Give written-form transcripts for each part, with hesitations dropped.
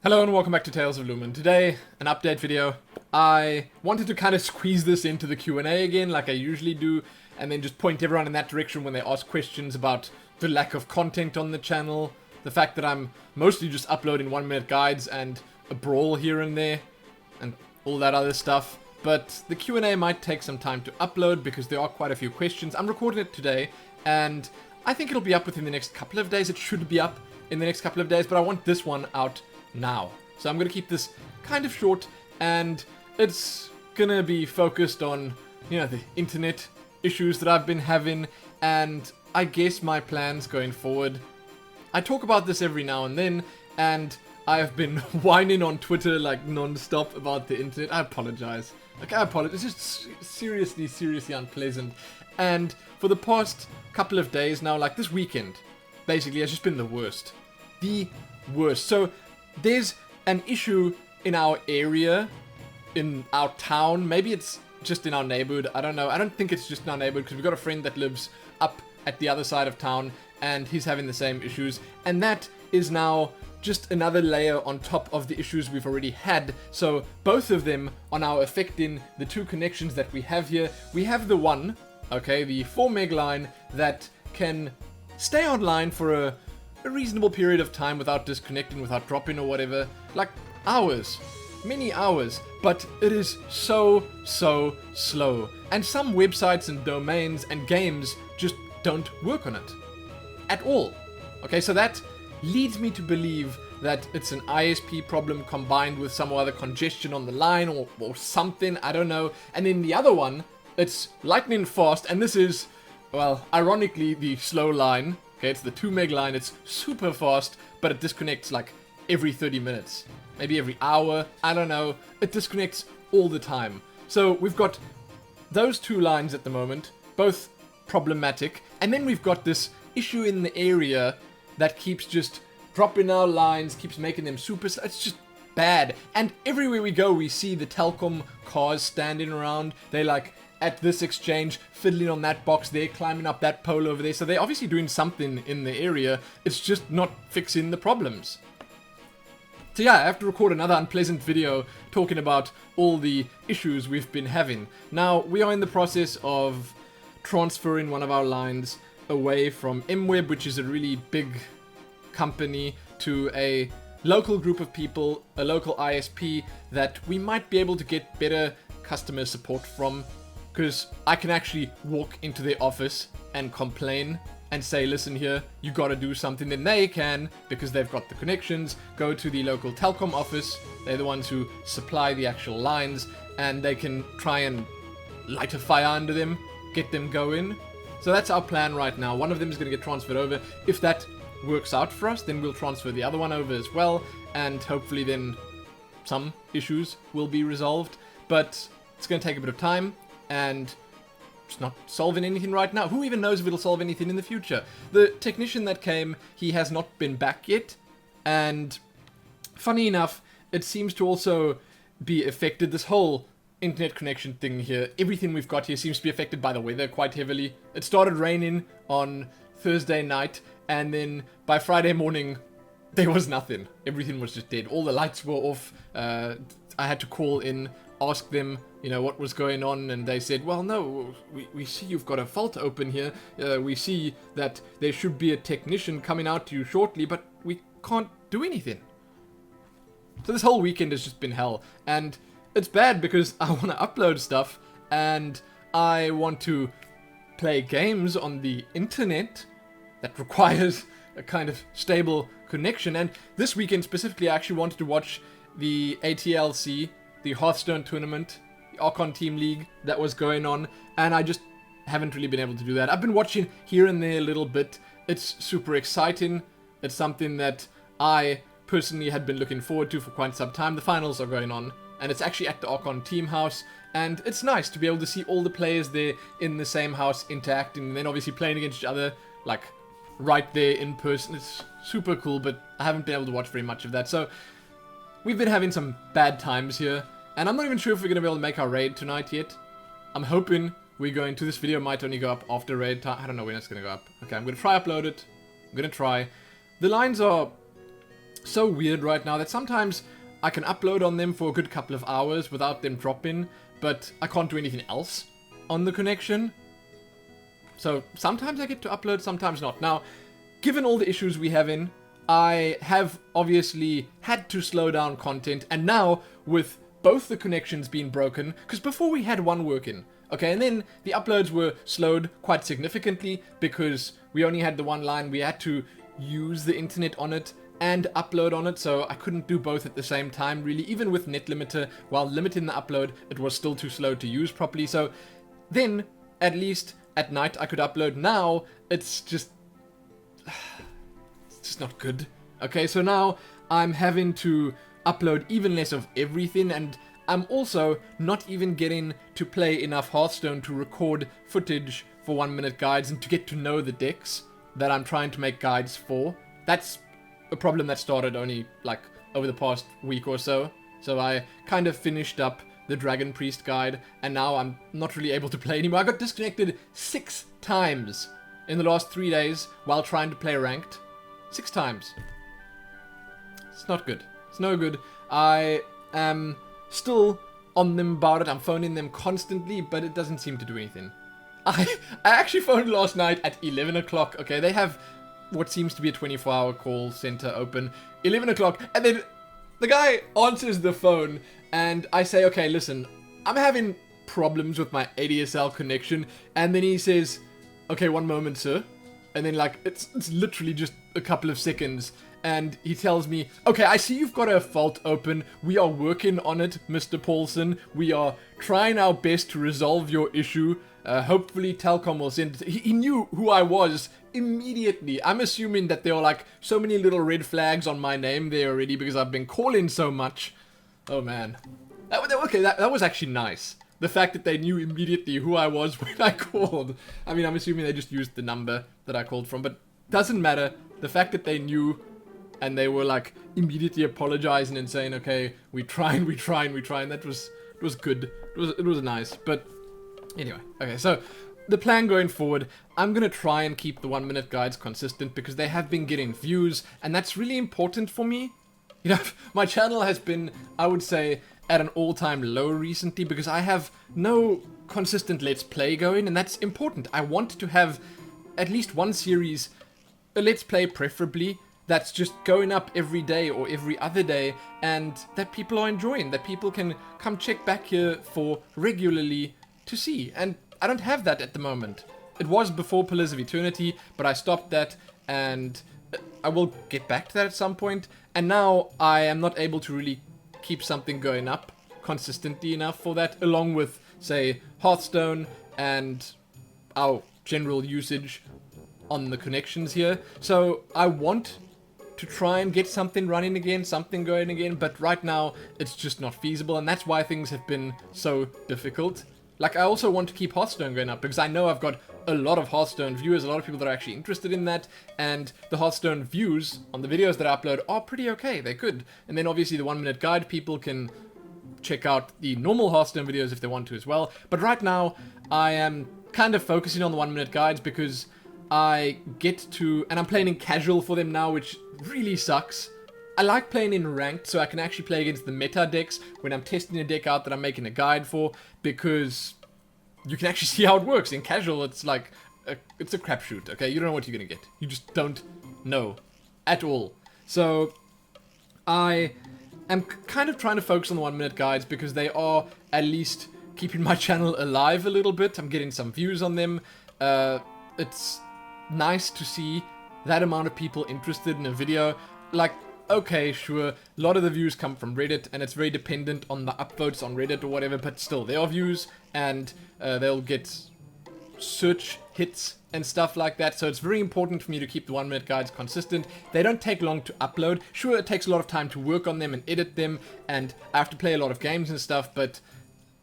Hello and welcome back to Tales of Lumin. Today, an update video. I wanted to kind of squeeze this into the Q&A again, like I usually do, and then just point everyone in that direction when they ask questions about the lack of content on the channel, the fact that I'm mostly just uploading 1-minute guides and a brawl here and there, and all that other stuff. But the Q&A might take some time to upload because there are quite a few questions. I'm recording it today, and I think it'll be up within the next couple of days. It should be up in the next couple of days, but I want this one out now. So I'm going to keep this kind of short, and it's going to be focused on, you know, the internet issues that I've been having, and I guess my plans going forward. I talk about this every now and then, and I have been whining on Twitter like non-stop about the internet. I apologize. I apologize. It's just seriously unpleasant. And for the past couple of days now, like this weekend, basically has just been the worst. The worst. So there's an issue in our area, in our town. Maybe it's just in our neighborhood. I don't know. I don't think it's just in our neighborhood because we've got a friend that lives up at the other side of town and he's having the same issues. And that is now just another layer on top of the issues we've already had. So both of them are now affecting the two connections that we have here. We have the one, okay, the 4 meg line that can stay online for a reasonable period of time without disconnecting, without dropping or whatever, like hours, many hours, but it is so slow. And some websites and domains and games just don't work on it at all. Okay, so that leads me to believe that it's an ISP problem combined with some other congestion on the line or something, I don't know. And then the other one, it's lightning fast, and this is, well, ironically the slow line. Okay, it's the 2 meg line, it's super fast, but it disconnects like every 30 minutes. Maybe every hour, I don't know. It disconnects all the time. So we've got those two lines at the moment, both problematic. And then we've got this issue in the area that keeps just dropping our lines, keeps making them super slow. It's just bad. And everywhere we go, we see the telecom cars standing around. They like at this exchange, fiddling on that box there, climbing up that pole over there. So they're obviously doing something in the area. It's just not fixing the problems. So yeah, I have to record another unpleasant video talking about all the issues we've been having. Now, we are in the process of transferring one of our lines away from MWeb, which is a really big company, to a local group of people, a local ISP that we might be able to get better customer support from. Because I can actually walk into their office and complain and say, listen here, you gotta do something. Then they can, because they've got the connections, go to the local telecom office. They're the ones who supply the actual lines, and they can try and light a fire under them, get them going. So that's our plan right now. One of them is gonna get transferred over. If that works out for us, then we'll transfer the other one over as well, and hopefully then some issues will be resolved. But it's gonna take a bit of time, and it's not solving anything right now. Who even knows if it'll solve anything in the future? The technician that came, he has not been back yet, and funny enough, it seems to also be affected. This whole internet connection thing here, everything we've got here seems to be affected by the weather quite heavily. It started raining on Thursday night, and then by Friday morning, there was nothing. Everything was just dead. All the lights were off. I had to call in, ask them, you know, what was going on, and they said, well, no, we see you've got a fault open here. We see that there should be a technician coming out to you shortly, but we can't do anything. So this whole weekend has just been hell, and it's bad because I want to upload stuff, and I want to play games on the internet that requires a kind of stable connection. And this weekend specifically, I actually wanted to watch the ATLC, the Hearthstone tournament, the Archon Team League that was going on, and I just haven't really been able to do that. I've been watching here and there a little bit. It's super exciting. It's something that I personally had been looking forward to for quite some time. The finals are going on, and it's actually at the Archon Team House, and it's nice to be able to see all the players there in the same house interacting, and then obviously playing against each other, like, right there in person. It's super cool, but I haven't been able to watch very much of that. So we've been having some bad times here, and I'm not even sure if we're going to be able to make our raid tonight yet. I'm hoping we're going to. This video might only go up after raid time. I don't know when it's going to go up. Okay, I'm going to try upload it. I'm going to try. The lines are so weird right now that sometimes I can upload on them for a good couple of hours without them dropping, but I can't do anything else on the connection. So sometimes I get to upload, sometimes not. Now, given all the issues we have in, I have obviously had to slow down content, and now with both the connections being broken, because before we had one working, okay, and then the uploads were slowed quite significantly because we only had the one line. We had to use the internet on it and upload on it, so I couldn't do both at the same time, really. Even with net limiter, while limiting the upload, it was still too slow to use properly. So then, at least at night, I could upload. Now, it's just not good. Okay, so now I'm having to upload even less of everything, and I'm also not even getting to play enough Hearthstone to record footage for 1 minute guides and to get to know the decks that I'm trying to make guides for. That's a problem that started only like over the past week or so. So I kind of finished up the Dragon Priest guide, and now I'm not really able to play anymore. I got disconnected 6 times in the last 3 days while trying to play ranked. 6 times. It's not good. It's no good. I am still on them about it. I'm phoning them constantly, but it doesn't seem to do anything. I actually phoned last night at 11 o'clock. Okay, they have what seems to be a 24-hour call center open. 11 o'clock, and then the guy answers the phone, and I say, okay, listen, I'm having problems with my ADSL connection, and then he says, okay, one moment, sir. And then, like, it's literally just a couple of seconds, and he tells me, okay, I see you've got a fault open. We are working on it, Mr. Paulson. We are trying our best to resolve your issue. Hopefully Telcom will send it. He knew who I was immediately. I'm assuming that there were, like, so many little red flags on my name there already because I've been calling so much. Oh, man. That was actually nice. The fact that they knew immediately who I was when I called. I mean, I'm assuming they just used the number that I called from, but doesn't matter. The fact that they knew and they were like immediately apologizing and saying, okay, we trying. That was good. It was nice. But anyway, okay, so the plan going forward, I'm gonna try and keep the 1 minute guides consistent because they have been getting views, and that's really important for me. You know, my channel has been, I would say, at an all-time low recently because I have no consistent Let's Play going, and that's important. I want to have at least one series, a Let's Play preferably, that's just going up every day or every other day, and that people are enjoying, that people can come check back here for regularly to see. And I don't have that at the moment. It was before Pillars of Eternity, but I stopped that, and I will get back to that at some point. And now I am not able to really keep something going up consistently enough for that, along with, say, Hearthstone and our general usage on the connections here. So I want to try and get something running again, something going again, but right now it's just not feasible, and that's why things have been so difficult. Like, I also want to keep Hearthstone going up because I know I've got a lot of Hearthstone viewers, a lot of people that are actually interested in that, and the Hearthstone views on the videos that I upload are pretty okay, they're good. And then obviously the 1 minute guide, people can check out the normal Hearthstone videos if they want to as well. But right now, I am kind of focusing on the 1 minute guides because I get to, and I'm playing in casual for them now, which really sucks. I like playing in ranked so I can actually play against the meta decks when I'm testing a deck out that I'm making a guide for, because you can actually see how it works. In casual, it's like, it's a crapshoot, okay? You don't know what you're gonna get. You just don't know at all. So, I am kind of trying to focus on the 1 minute guides because they are at least keeping my channel alive a little bit. I'm getting some views on them. It's nice to see that amount of people interested in a video. Like, okay, sure, a lot of the views come from Reddit, and it's very dependent on the upvotes on Reddit or whatever, but still, they are views, and they'll get search hits and stuff like that, so it's very important for me to keep the 1 minute guides consistent. They don't take long to upload. Sure, it takes a lot of time to work on them and edit them, and I have to play a lot of games and stuff, but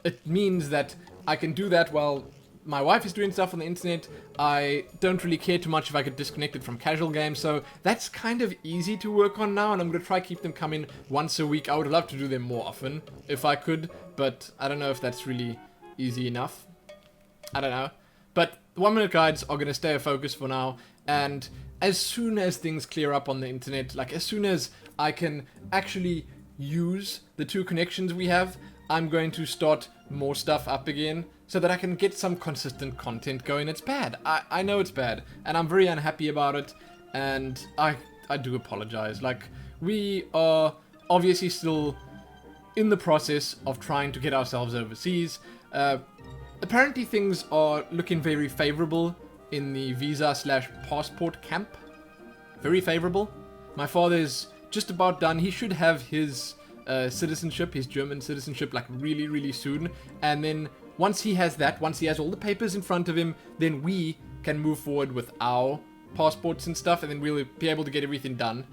it means that I can do that while my wife is doing stuff on the internet. I don't really care too much if I get disconnected from casual games, so that's kind of easy to work on now, and I'm going to try keep them coming once a week. I would love to do them more often, if I could, but I don't know if that's really easy enough. I don't know. But the 1 minute guides are going to stay a focus for now, and as soon as things clear up on the internet, like as soon as I can actually use the 2 connections we have, I'm going to start more stuff up again so that I can get some consistent content going. It's bad. I know it's bad, and I'm very unhappy about it, and I do apologize. Like, we are obviously still in the process of trying to get ourselves overseas. Apparently things are looking very favorable in the visa/passport camp. Very favorable. My father's just about done. He should have his citizenship, his German citizenship, like really, really soon. And then once he has that, once he has all the papers in front of him, then we can move forward with our passports and stuff, and then we'll be able to get everything done.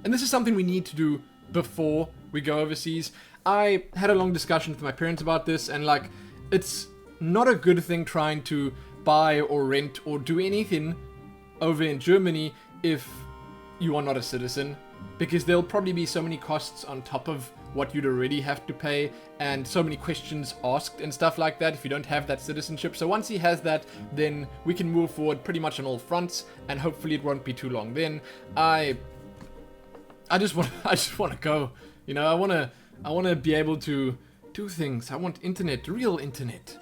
And this is something we need to do before we go overseas. I had a long discussion with my parents about this, and like, it's not a good thing trying to buy or rent or do anything over in Germany if you are not a citizen, because there'll probably be so many costs on top of what you'd already have to pay, and so many questions asked and stuff like that if you don't have that citizenship. So once he has that, then we can move forward pretty much on all fronts, and hopefully it won't be too long. Then I just want to go. You know, I want to be able to do things. I want internet, real internet.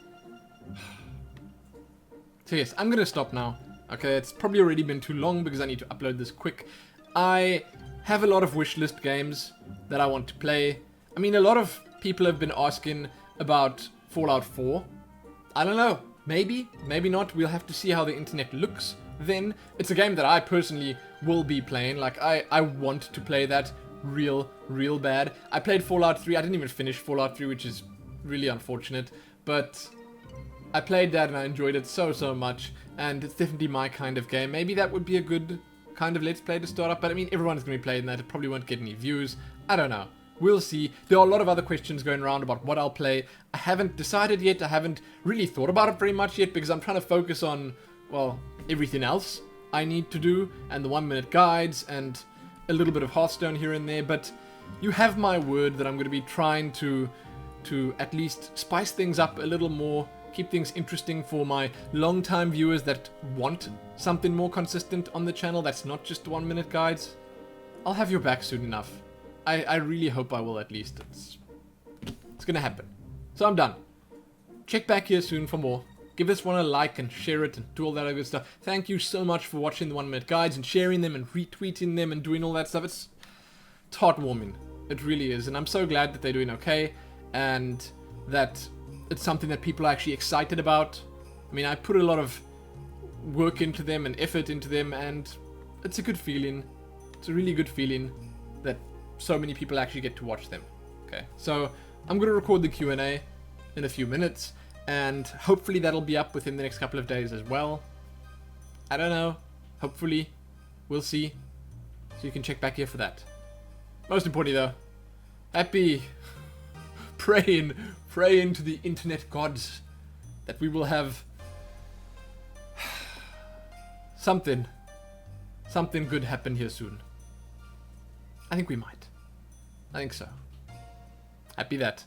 So yes, I'm gonna stop now. Okay, it's probably already been too long because I need to upload this quick. I have a lot of wishlist games that I want to play. I mean, a lot of people have been asking about Fallout 4. I don't know. Maybe, maybe not. We'll have to see how the internet looks then. It's a game that I personally will be playing. Like, I want to play that real bad. I played Fallout 3. I didn't even finish Fallout 3, which is really unfortunate. But I played that and I enjoyed it so much. And it's definitely my kind of game. Maybe that would be a good kind of Let's Play to start up. But I mean, everyone's going to be playing that. It probably won't get any views. I don't know. We'll see. There are a lot of other questions going around about what I'll play. I haven't decided yet. I haven't really thought about it very much yet because I'm trying to focus on, well, everything else I need to do, and the 1-minute guides, and a little bit of Hearthstone here and there. But you have my word that I'm going to be trying to at least spice things up a little more, keep things interesting for my long-time viewers that want something more consistent on the channel that's not just 1-minute guides. I'll have your back soon enough. I really hope I will, at least. It's gonna happen. So I'm done. Check back here soon for more. Give this one a like and share it and do all that other good stuff. Thank you so much for watching the 1-minute guides and sharing them and retweeting them and doing all that stuff. It's heartwarming. It really is. And I'm so glad that they're doing okay and that it's something that people are actually excited about. I mean, I put a lot of work into them and effort into them, and it's a good feeling. It's a really good feeling that so many people actually get to watch them. Okay, so I'm going to record the Q&A in a few minutes, and hopefully that'll be up within the next couple of days as well. I don't know. Hopefully. We'll see. So you can check back here for that. Most importantly though, happy praying to the internet gods that we will have something good happen here soon. I think we might. I think so. Happy that.